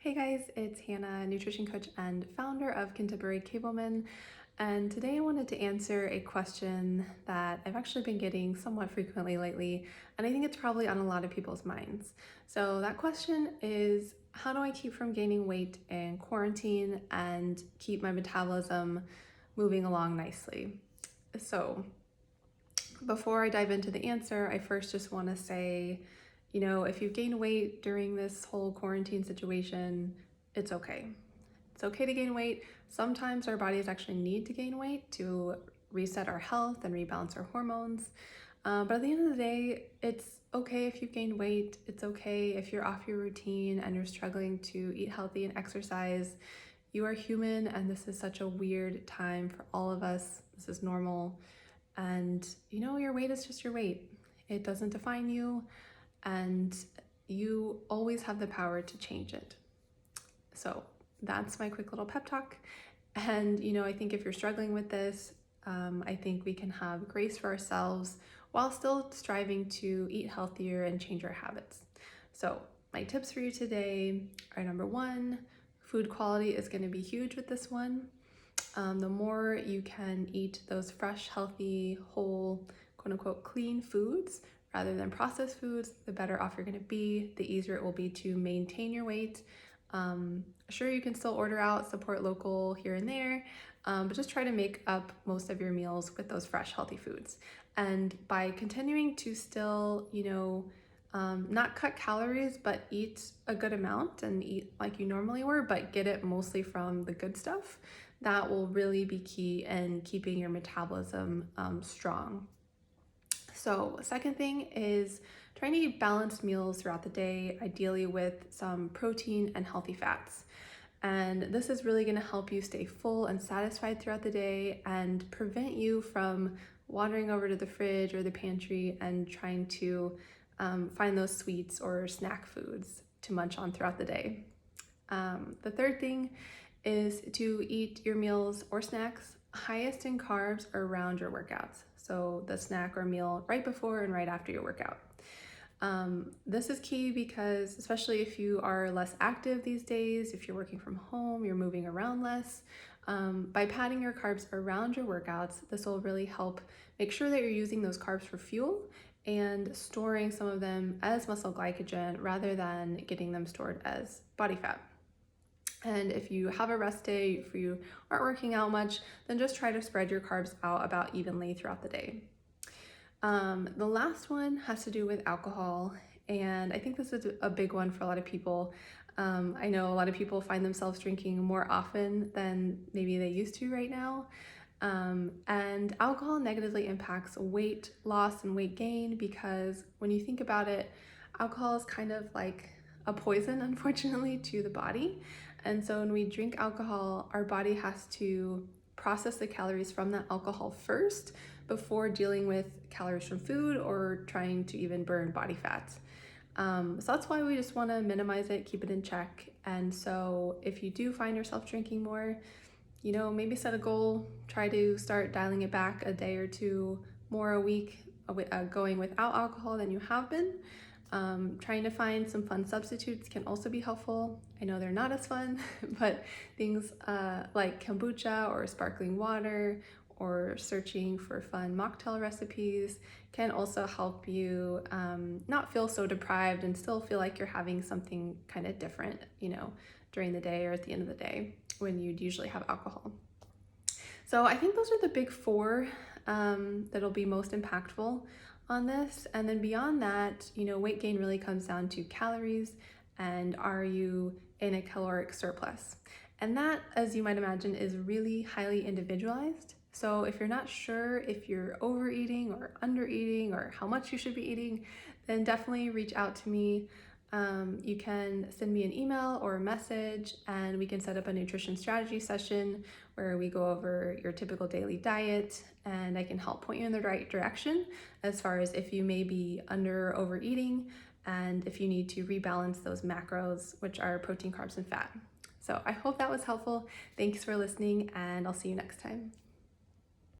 Hey guys, it's Hannah, nutrition coach and founder of Contemporary Cableman. And today I wanted to answer a question that I've actually been getting somewhat frequently lately, and I think it's probably on a lot of people's minds. So that question is, how do I keep from gaining weight in quarantine and keep my metabolism moving along nicely? So before I dive into the answer, I first just want to say, if you've gained weight during this whole quarantine situation, it's okay. It's okay to gain weight. Sometimes our bodies actually need to gain weight to reset our health and rebalance our hormones. But at the end of the day, it's okay if you've gained weight. It's okay if you're off your routine and you're struggling to eat healthy and exercise. You are human, and this is such a weird time for all of us. This is normal. And your weight is just your weight. It doesn't define you, and you always have the power to change it. So that's my quick little pep talk. And I think if you're struggling with this, I think we can have grace for ourselves while still striving to eat healthier and change our habits. So my tips for you today are: number one, food quality is going to be huge with this one. The more you can eat those fresh, healthy, whole, quote unquote, clean foods rather than processed foods, the better off you're going to be, the easier it will be to maintain your weight. Sure, you can still order out, support local here and there, but just try to make up most of your meals with those fresh, healthy foods. And by continuing to still, not cut calories, but eat a good amount and eat like you normally were, but get it mostly from the good stuff, that will really be key in keeping your metabolism strong. So second thing is trying to eat balanced meals throughout the day, ideally with some protein and healthy fats. And this is really going to help you stay full and satisfied throughout the day and prevent you from wandering over to the fridge or the pantry and trying to find those sweets or snack foods to munch on throughout the day. The third thing is to eat your meals or snacks highest in carbs around your workouts. So the snack or meal right before and right after your workout. This is key because especially if you are less active these days, if you're working from home, you're moving around less, by padding your carbs around your workouts, this will really help make sure that you're using those carbs for fuel and storing some of them as muscle glycogen rather than getting them stored as body fat. And if you have a rest day, if you aren't working out much, then just try to spread your carbs out about evenly throughout the day. The last one has to do with alcohol, and I think this is a big one for a lot of people. I know a lot of people find themselves drinking more often than maybe they used to right now. And alcohol negatively impacts weight loss and weight gain because when you think about it, alcohol is kind of like a poison, unfortunately, to the body. And so when we drink alcohol, our body has to process the calories from that alcohol first before dealing with calories from food or trying to even burn body fat. So that's why we just want to minimize it, keep it in check. And so if you do find yourself drinking more, maybe set a goal, try to start dialing it back a day or two more a week, going without alcohol than you have been. Trying to find some fun substitutes can also be helpful. I know they're not as fun, but things like kombucha or sparkling water or searching for fun mocktail recipes can also help you not feel so deprived and still feel like you're having something kind of different, during the day or at the end of the day when you'd usually have alcohol. So I think those are the big four that'll be most impactful on this. And then beyond that, weight gain really comes down to calories and are you in a caloric surplus? And that, as you might imagine, is really highly individualized. So if you're not sure if you're overeating or undereating or how much you should be eating, then definitely reach out to me. You can send me an email or a message and we can set up a nutrition strategy session where we go over your typical daily diet and I can help point you in the right direction as far as if you may be under or overeating and if you need to rebalance those macros, which are protein, carbs, and fat. So I hope that was helpful. Thanks for listening and I'll see you next time.